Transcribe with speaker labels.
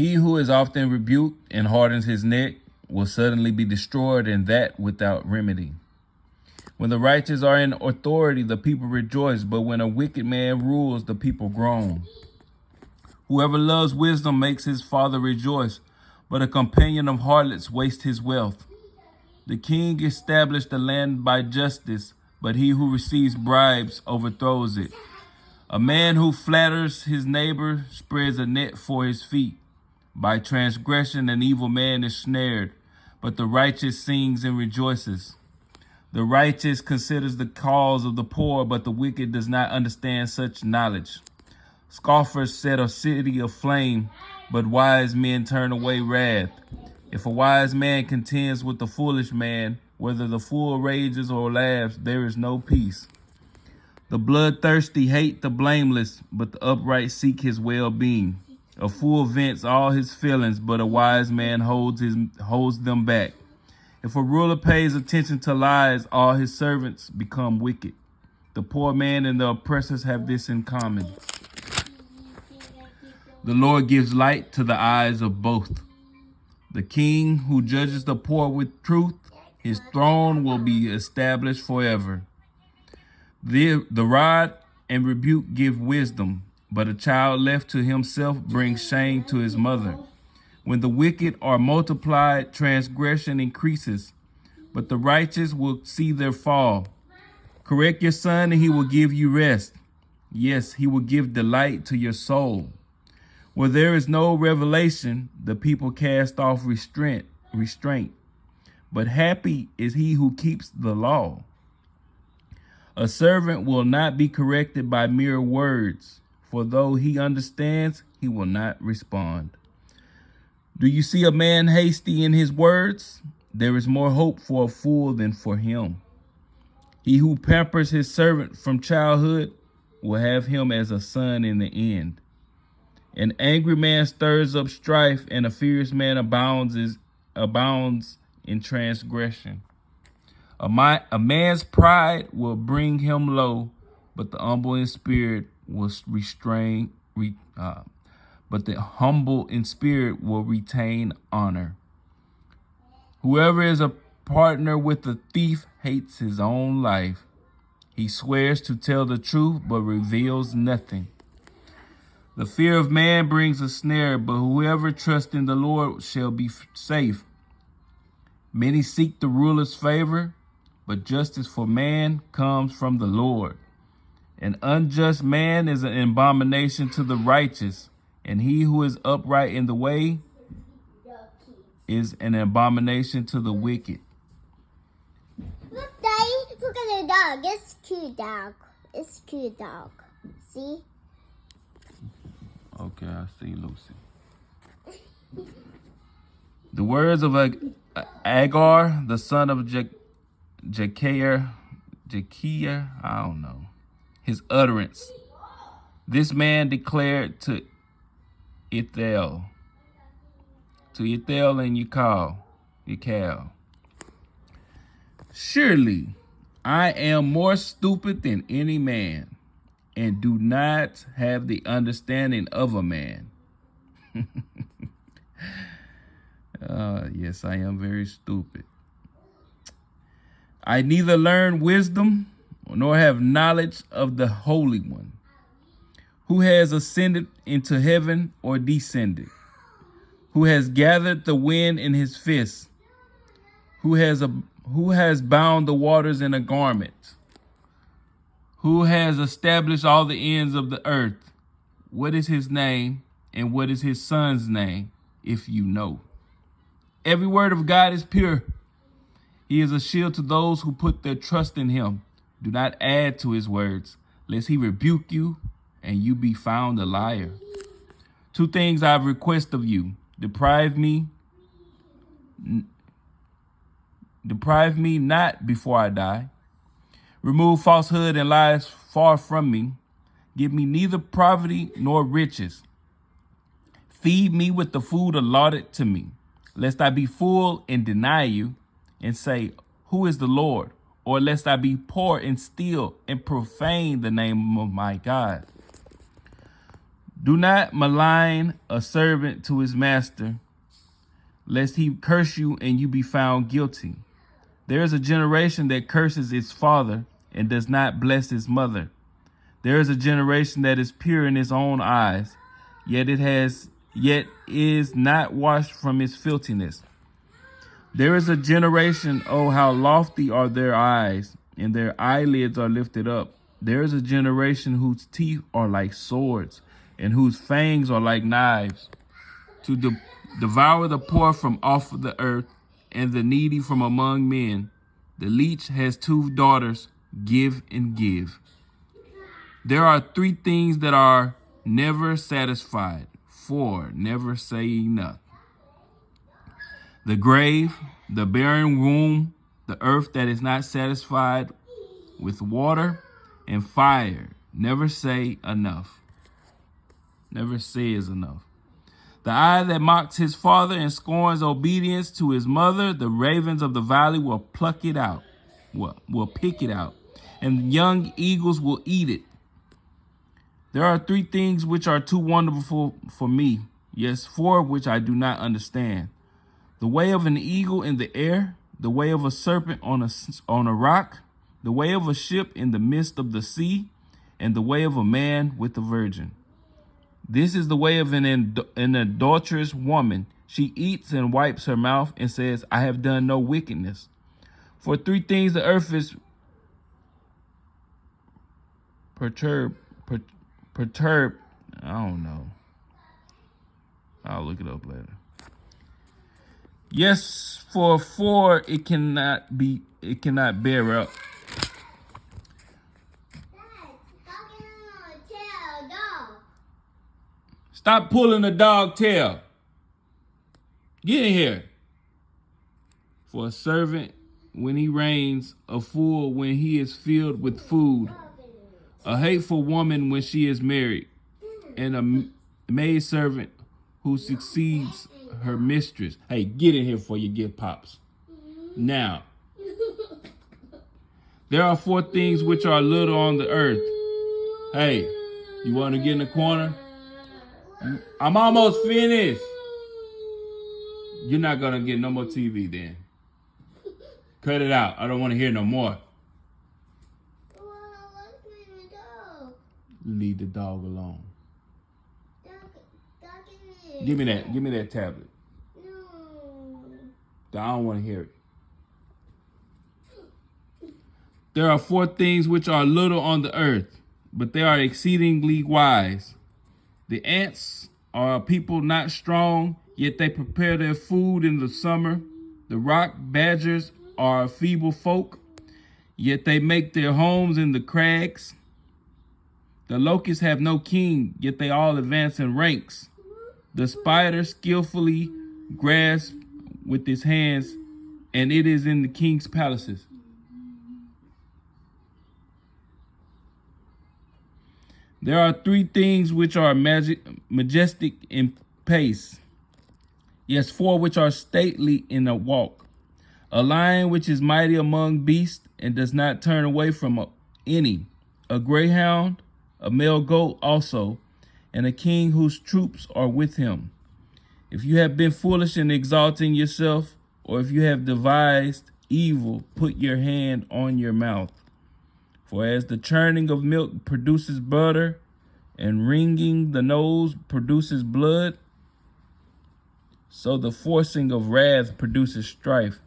Speaker 1: He who is often rebuked and hardens his neck will suddenly be destroyed, and that without remedy. When the righteous are in authority, the people rejoice, but when a wicked man rules, the people groan. Whoever loves wisdom makes his father rejoice, but a companion of harlots wastes his wealth. The king established the land by justice, but he who receives bribes overthrows it. A man who flatters his neighbor spreads a net for his feet. By transgression, an evil man is snared, but the righteous sings and rejoices. The righteous considers the cause of the poor, but the wicked does not understand such knowledge. Scoffers set a city aflame, but wise men turn away wrath. If a wise man contends with the foolish man, whether the fool rages or laughs, there is no peace. The bloodthirsty hate the blameless, but the upright seek his well-being. A fool vents all his feelings, but a wise man holds them back. If a ruler pays attention to lies, all his servants become wicked. The poor man and the oppressors have this in common. The Lord gives light to the eyes of both. The king who judges the poor with truth, his throne will be established forever. The rod and rebuke give wisdom, but a child left to himself brings shame to his mother. When the wicked are multiplied, transgression increases, but the righteous will see their fall. Correct your son, and he will give you rest. Yes, he will give delight to your soul. Where there is no revelation, the people cast off restraint. But happy is he who keeps the law. A servant will not be corrected by mere words, for though he understands, he will not respond. Do you see a man hasty in his words? There is more hope for a fool than for him. He who pampers his servant from childhood will have him as a son in the end. An angry man stirs up strife, and a furious man abounds in transgression. A man's pride will bring him low, but the humble in spirit will retain honor. Whoever is a partner with a thief hates his own life. He swears to tell the truth, but reveals nothing. The fear of man brings a snare, but whoever trusts in the Lord shall be safe. Many seek the ruler's favor, but justice for man comes from the Lord. An unjust man is an abomination to the righteous, and he who is upright in the way is an abomination to the wicked.
Speaker 2: Look, Daddy, look at the dog. It's cute dog. It's cute dog. See?
Speaker 1: Okay, I see Lucy. The words of Agar, the son of Jekiah, I don't know, his utterance. This man declared to Ethel and Yekal, surely I am more stupid than any man, and do not have the understanding of a man. Yes, I am very stupid. I neither learn wisdom nor have knowledge of the Holy One. Who has ascended into heaven or descended? Who has gathered the wind in his fist? Who has bound the waters in a garment? Who has established all the ends of the earth? What is his name, and what is his son's name, if you know? Every word of God is pure. He is a shield to those who put their trust in him. Do not add to his words, lest he rebuke you and you be found a liar. Two things I request of you. Deprive me not before I die. Remove falsehood and lies far from me. Give me neither poverty nor riches. Feed me with the food allotted to me, lest I be full and deny you and say, who is the Lord? Or lest I be poor and steal and profane the name of my God. Do not malign a servant to his master, lest he curse you and you be found guilty. There is a generation that curses its father and does not bless his mother. There is a generation that is pure in its own eyes, yet is not washed from its filthiness. There is a generation, oh, how lofty are their eyes, and their eyelids are lifted up. There is a generation whose teeth are like swords, and whose fangs are like knives, to devour the poor from off of the earth, and the needy from among men. The leech has 2 daughters, give and give. There are 3 things that are never satisfied, 4 never say enough. The grave, the barren womb, the earth that is not satisfied with water, and fire never say enough. Never says enough. The eye that mocks his father and scorns obedience to his mother, the ravens of the valley will pluck it out, will pick it out, and young eagles will eat it. There are 3 things which are too wonderful for me, yes, 4 which I do not understand. The way of an eagle in the air, the way of a serpent on a rock, the way of a ship in the midst of the sea, and the way of a man with a virgin. This is the way of an adulterous woman. She eats and wipes her mouth and says, I have done no wickedness. For 3 things the earth is perturbed. I don't know. I'll look it up later. Yes, for 4 it cannot bear up. Stop pulling the dog tail. Get in here. For a servant when he reigns, a fool when he is filled with food, a hateful woman when she is married, and a maidservant who succeeds her mistress. Hey, get in here before you get pops. Now, there are 4 things which are little on the earth. Hey, you want to get in the corner? I'm almost finished. You're not going to get no more TV then. Cut it out. I don't want to hear no more. Leave the dog alone. Give me that. Give me that tablet. No. I don't want to hear it. There are 4 things which are little on the earth, but they are exceedingly wise. The ants are a people not strong, yet they prepare their food in the summer. The rock badgers are a feeble folk, yet they make their homes in the crags. The locusts have no king, yet they all advance in ranks. The spider skillfully grasps with his hands, and it is in the king's palaces. There are 3 things which are majestic in pace. Yes, 4 which are stately in a walk. A lion which is mighty among beasts and does not turn away from any. A greyhound, a male goat also, and a king whose troops are with him. If you have been foolish in exalting yourself, or if you have devised evil, put your hand on your mouth. For as the churning of milk produces butter, and wringing the nose produces blood, so the forcing of wrath produces strife.